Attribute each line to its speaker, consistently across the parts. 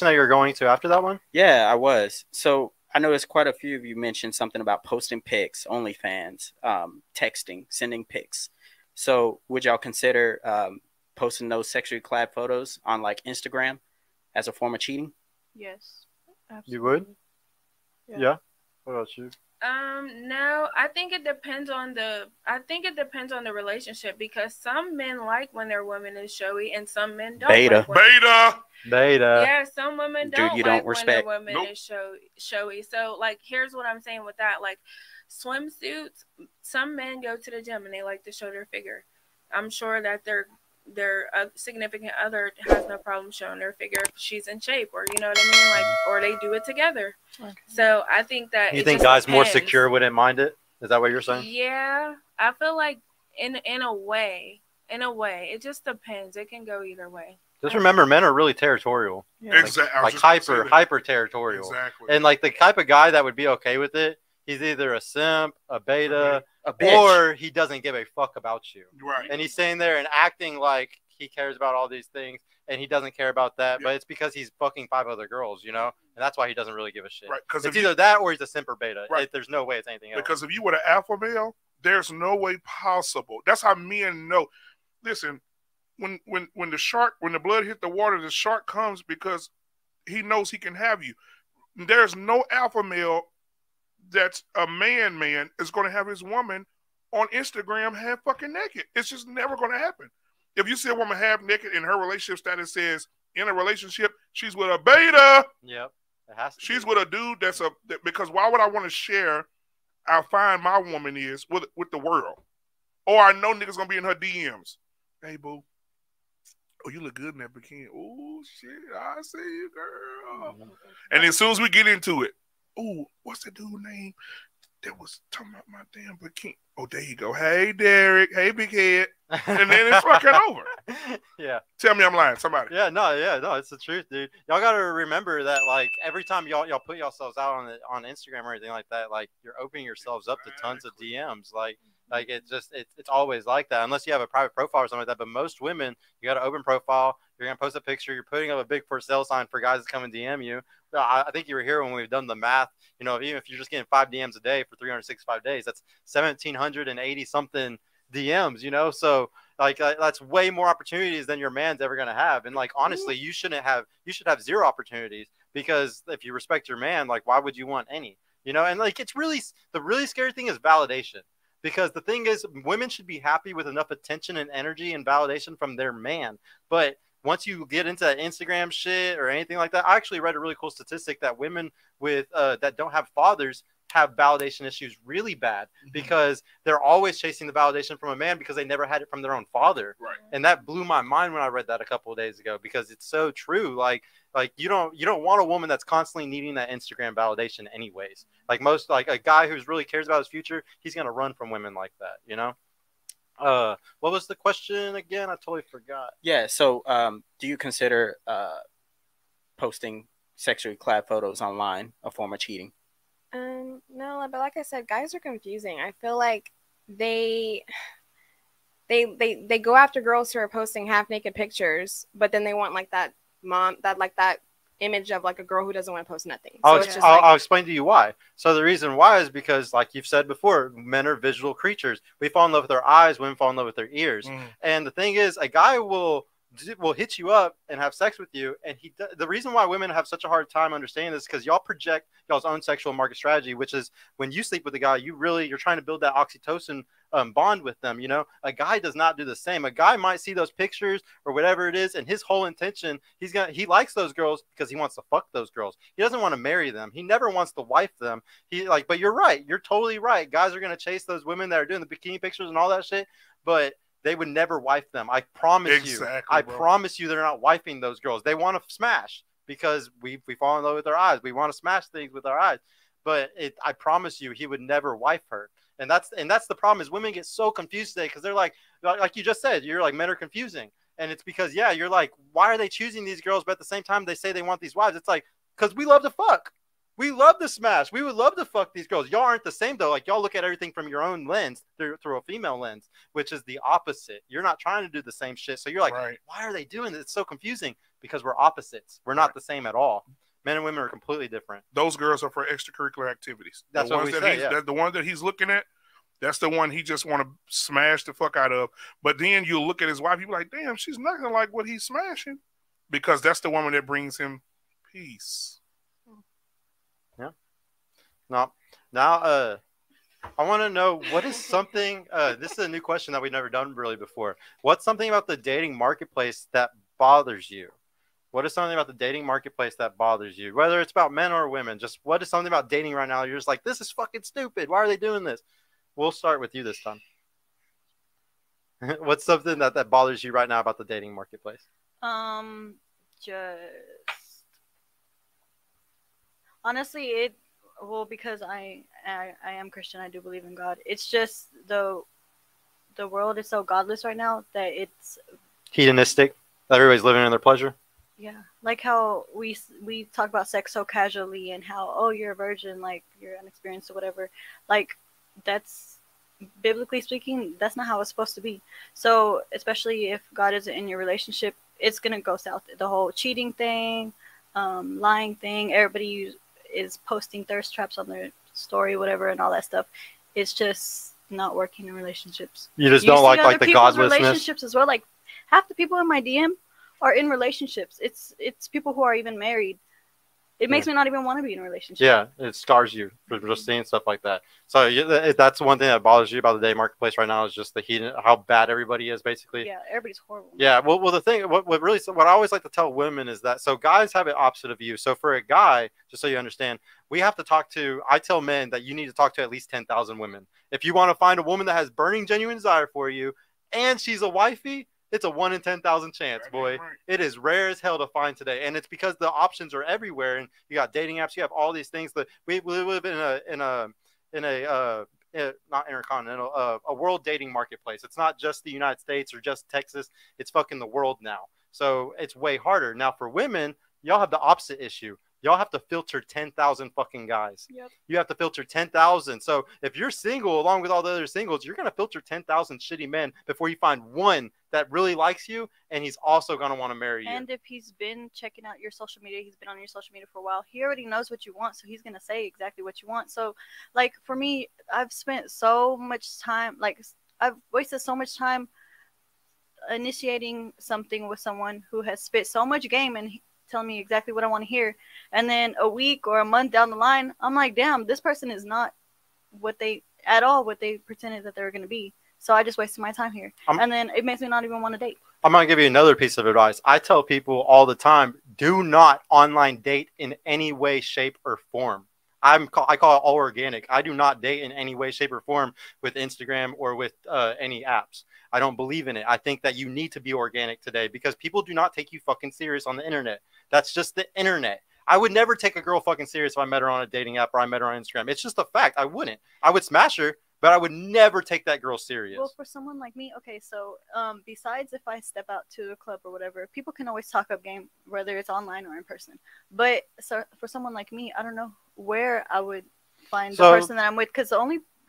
Speaker 1: that you're going to after that one?
Speaker 2: Yeah, I was. So I noticed quite a few of you mentioned something about posting pics, OnlyFans, texting, sending pics. So would y'all consider posting those sexually clad photos on like Instagram as a form of cheating?
Speaker 3: Yes,
Speaker 1: You would?
Speaker 3: absolutely.
Speaker 1: Yeah. What about you?
Speaker 3: No, I think it depends on the relationship, because some men like when their woman is showy and some men don't.
Speaker 2: Beta.
Speaker 1: Beta.
Speaker 3: Yeah, some women
Speaker 2: Dude,
Speaker 3: don't
Speaker 2: you
Speaker 3: like
Speaker 2: don't
Speaker 3: when their
Speaker 2: respect.
Speaker 3: woman is showy. So like, here's what I'm saying with that. Like, swimsuits, some men go to the gym and they like to show their figure. I'm sure that their significant other has no problem showing their figure if she's in shape, or you know what I mean, like, or they do it together.
Speaker 4: Okay.
Speaker 3: So I think that
Speaker 1: You
Speaker 3: it
Speaker 1: think
Speaker 3: just
Speaker 1: guys more
Speaker 3: depends.
Speaker 1: secure wouldn't mind it? Is that what you're saying?
Speaker 3: Yeah, I feel like in a way, it just depends. It can go either way.
Speaker 1: Just remember, men are really territorial.
Speaker 4: Yeah.
Speaker 5: Exactly.
Speaker 1: Like hyper territorial.
Speaker 5: Exactly.
Speaker 1: And like the type of guy that would be okay with it, he's either a simp, a beta,
Speaker 2: A bitch.
Speaker 1: or he doesn't give a fuck about you.
Speaker 5: Right.
Speaker 1: And he's sitting there and acting like he cares about all these things, and he doesn't care about that.
Speaker 5: Yeah.
Speaker 1: But it's because he's fucking 5 other girls, you know? And that's why he doesn't really give a shit.
Speaker 5: Right. Because
Speaker 1: It's either that or he's a simp or beta.
Speaker 5: Right.
Speaker 1: There's no way it's anything else.
Speaker 5: Because if you were an alpha male, there's no way possible. That's how men know. Listen, when the blood hit the water, the shark comes because he knows he can have you. There's no alpha male that's a man is going to have his woman on Instagram half fucking naked. It's just never going to happen. If you see a woman half naked and her relationship status says in a relationship, she's with a beta.
Speaker 1: Yep. It has to
Speaker 5: She's
Speaker 1: be.
Speaker 5: with a dude because why would I want to share how fine my woman is with the world? Or I know niggas gonna be in her DMs. Hey, boo. Oh, you look good in that bikini. Oh, shit. I see you, girl. And as soon as we get into it, oh, what's that dude's name that was talking about my damn bikini? Oh, there you go. Hey, Derek. Hey, big head. And then it's fucking over.
Speaker 1: Yeah.
Speaker 5: Tell me I'm lying. Somebody.
Speaker 1: Yeah, no, it's the truth, dude. Y'all gotta remember that, like, every time y'all put yourselves out on Instagram or anything like that, like, you're opening yourselves up to tons of DMs. Like it's always like that, unless you have a private profile or something like that. But most women, you got an open profile. You're gonna post a picture. You're putting up a big for sale sign for guys to come and DM you. I think you were here when we've done the math. You know, even if you're just getting 5 DMs a day for 365 days, that's 1,780 something DMs. You know, so like that's way more opportunities than your man's ever gonna have. And like honestly, you should have 0 opportunities, because if you respect your man, like why would you want any? You know, and like it's really the really scary thing is validation. Because the thing is, women should be happy with enough attention and energy and validation from their man. But once you get into that Instagram shit or anything like that, I actually read a really cool statistic that women with that don't have fathers have validation issues really bad, because they're always chasing the validation from a man because they never had it from their own father.
Speaker 5: Right.
Speaker 1: And that blew my mind when I read that a couple of days ago, because it's so true. Like you don't want a woman that's constantly needing that Instagram validation anyways. Like a guy who's really cares about his future, he's going to run from women like that, you know? What was the question again? I totally forgot.
Speaker 2: Yeah, so do you consider posting sexually clad photos online a form of cheating?
Speaker 4: No, but like I said, guys are confusing. I feel like they go after girls who are posting half naked pictures, but then they want like that image of like a girl who doesn't want to post nothing. So
Speaker 1: I'll explain to you why. So the reason why is because, like you've said before, men are visual creatures. We fall in love with our eyes, women fall in love with their ears. And the thing is, a guy will hit you up and have sex with you, and the reason why women have such a hard time understanding this is because y'all project y'all's own sexual market strategy, which is when you sleep with a guy, you're trying to build that oxytocin bond with them. You know, a guy does not do the same. A guy might see those pictures or whatever it is, and his whole intention, he likes those girls because he wants to fuck those girls. He doesn't want to marry them. He never wants to wife them. But you're right. You're totally right. Guys are gonna chase those women that are doing the bikini pictures and all that shit, but they would never wife them. I promise you. I promise you they're not wifing those girls. They want to smash because we fall in love with our eyes. We want to smash things with our eyes. But I promise you, he would never wife her. And that's the problem, is women get so confused today because they're like you just said, you're like, men are confusing. And it's because, you're like, why are they choosing these girls? But at the same time, they say they want these wives. It's like, because we love to fuck. We love to smash. We would love to fuck these girls. Y'all aren't the same though. Like y'all look at everything from your own lens through a female lens, which is the opposite. You're not trying to do the same shit. So you're like, why are they doing this? It's so confusing because we're opposites. We're not the same at all. Men and women are completely different.
Speaker 5: Those girls are for extracurricular activities.
Speaker 1: That's what we say.
Speaker 5: The one that he's looking at, that's the one he just want to smash the fuck out of. But then you look at his wife, you be like, damn, she's nothing like what he's smashing, because that's the woman that brings him peace.
Speaker 1: Yeah. Now, I want to know what is something. This is a new question that we've never done really before. What's something about the dating marketplace that bothers you? What is something about the dating marketplace that bothers you? Whether it's about men or women, just what is something about dating right now? You're just like, this is fucking stupid. Why are they doing this? We'll start with you this time. What's something that bothers you right now about the dating marketplace?
Speaker 6: Just honestly, because I am Christian, I do believe in God. It's just the world is so godless right now that it's
Speaker 1: hedonistic. Everybody's living in their pleasure.
Speaker 6: Yeah, like how we talk about sex so casually, and how you're a virgin, like you're unexperienced or whatever. Like that's, biblically speaking, that's not how it's supposed to be. So especially if God isn't in your relationship, it's gonna go south. The whole cheating thing, lying thing. Everybody is posting thirst traps on their story, whatever, and all that stuff. It's just not working in relationships.
Speaker 1: You just don't like the godlessness.
Speaker 6: Relationships as well. Like half the people in my DM are in relationships. It's people who are even married. It makes me not even want to be in a relationship.
Speaker 1: Yeah, it scars you for just seeing stuff like that. So that's one thing that bothers you about the dating marketplace right now, is just the heat, how bad everybody is, basically.
Speaker 6: Yeah, everybody's horrible.
Speaker 1: Yeah, well, the thing, what I always like to tell women is that, so guys have it opposite of you. So for a guy, just so you understand, I tell men that you need to talk to at least 10,000 women. If you want to find a woman that has burning, genuine desire for you, and she's a wifey, it's a 1 in 10,000 chance, boy. Right. It is rare as hell to find today, and it's because the options are everywhere. And you got dating apps, you have all these things. That we live in a not intercontinental, a world dating marketplace. It's not just the United States or just Texas. It's fucking the world now. So it's way harder now for women. Y'all have the opposite issue. Y'all have to filter 10,000 fucking guys. Yep. You have to filter 10,000. So if you're single, along with all the other singles, you're going to filter 10,000 shitty men before you find one that really likes you, and he's also going to want to marry you.
Speaker 6: And if he's been checking out your social media, he's been on your social media for a while, he already knows what you want, so he's going to say exactly what you want. So, like, for me, I've spent so much time, I've wasted so much time initiating something with someone who has spit so much game and telling me exactly what I want to hear, and then a week or a month down the line, I'm like, damn, this person is not what they pretended that they were going to be. So I just wasted my time here, and then it makes me not even want to date.
Speaker 1: I'm going to give you another piece of advice. I tell people all the time, do not online date in any way, shape, or form. I call it all organic. I do not date in any way, shape, or form with Instagram or with any apps. I don't believe in it. I think that you need to be organic today, because people do not take you fucking serious on the internet. That's just the internet. I would never take a girl fucking serious if I met her on a dating app or I met her on Instagram. It's just a fact. I wouldn't. I would smash her, but I would never take that girl serious.
Speaker 6: Well, for someone like me, okay, so besides if I step out to a club or whatever, people can always talk up game, whether it's online or in person. But so for someone like me, I don't know where I would find the person that I'm with, because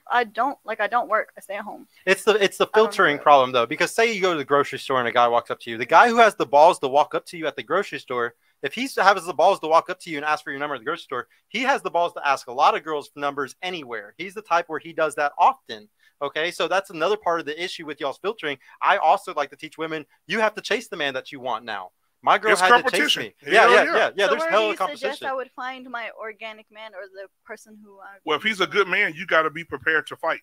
Speaker 6: I don't work. I stay at home.
Speaker 1: It's the filtering problem, though, because say you go to the grocery store and a guy walks up to you. The guy who has the balls to walk up to you at the grocery store, if he has the balls to walk up to you and ask for your number at the grocery store, he has the balls to ask a lot of girls for numbers anywhere. He's the type where he does that often. Okay, so that's another part of the issue with y'all's filtering. I also like to teach women, you have to chase the man that you want now. My girl had to chase me. Yeah.
Speaker 6: So
Speaker 1: there's hell of competition.
Speaker 6: Suggest I would find my organic man, or the person who I...
Speaker 5: Well, if he's a good man, you got to be prepared to fight.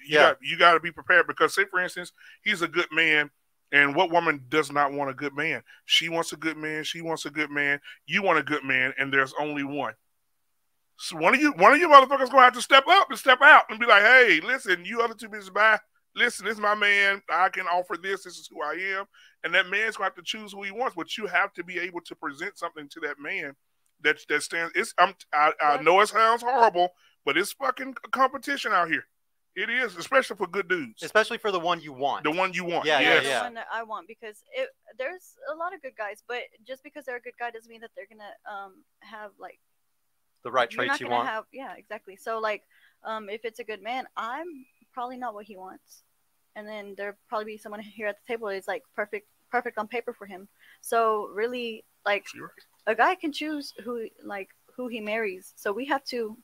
Speaker 5: You got to be prepared, because say, for instance, he's a good man, and what woman does not want a good man? She wants a good man. She wants a good man. You want a good man, and there's only one. So one of you motherfuckers gonna have to step up and step out and be like, hey, listen, you other two bitches, bye. Listen, this is my man. I can offer this. This is who I am. And that man's going to have to choose who he wants. But you have to be able to present something to that man that stands. I know it sounds horrible, but it's fucking competition out here. It is, especially for good dudes.
Speaker 1: Especially for the one you want.
Speaker 5: The one you want.
Speaker 6: Yeah. The one that I want, because there's a lot of good guys, but just because they're a good guy doesn't mean that they're going to have, like,
Speaker 1: the right
Speaker 6: you're
Speaker 1: traits
Speaker 6: not
Speaker 1: you
Speaker 6: gonna
Speaker 1: want.
Speaker 6: have. Yeah, exactly. So like, if it's a good man, I'm probably not what he wants, and then there'll probably be someone here at the table that's like perfect on paper for him. So really, like,
Speaker 5: Sure.
Speaker 6: a guy can choose who he marries. So we have to,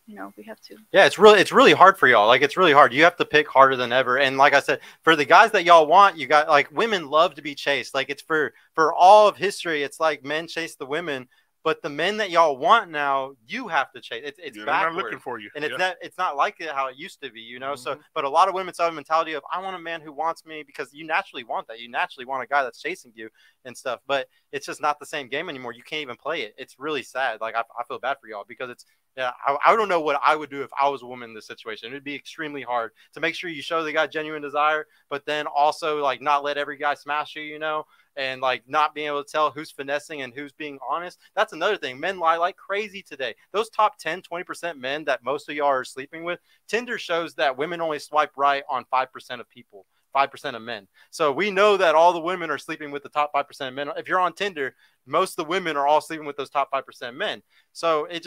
Speaker 6: we have to.
Speaker 1: Yeah, it's really hard for y'all. Like, it's really hard. You have to pick harder than ever. And like I said, for the guys that y'all want, you got, like, women love to be chased. Like, it's for all of history. It's like men chase the women, but the men that y'all want now, you have to chase. It's
Speaker 5: They're not
Speaker 1: backward.
Speaker 5: looking for you.
Speaker 1: And
Speaker 5: Yeah.
Speaker 1: it's not like how it used to be, you know.
Speaker 5: Mhm.
Speaker 1: So, but a lot of women have a mentality of, I want a man who wants me, because you naturally want that. You naturally want a guy that's chasing you and stuff. But it's just not the same game anymore. You can't even play it. It's really sad. Like, I feel bad for y'all, because it's, yeah, I don't know what I would do if I was a woman in this situation. It'd be extremely hard to make sure you show the guy genuine desire, but then also, like, not let every guy smash you, you know, and like not being able to tell who's finessing and who's being honest. That's another thing. Men lie like crazy today. Those top 10, 20% men that most of y'all are sleeping with, Tinder shows that women only swipe right on 5% of people. 5% of men. So we know that all the women are sleeping with the top 5% of men. If you're on Tinder, most of the women are all sleeping with those top 5% men. So it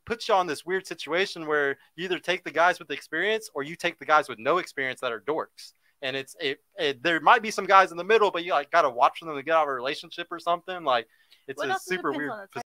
Speaker 1: puts you on this weird situation where you either take the guys with experience or you take the guys with no experience that are dorks. And there might be some guys in the middle, but you like got to watch them to get out of a relationship or something. Like, it's a super weird position.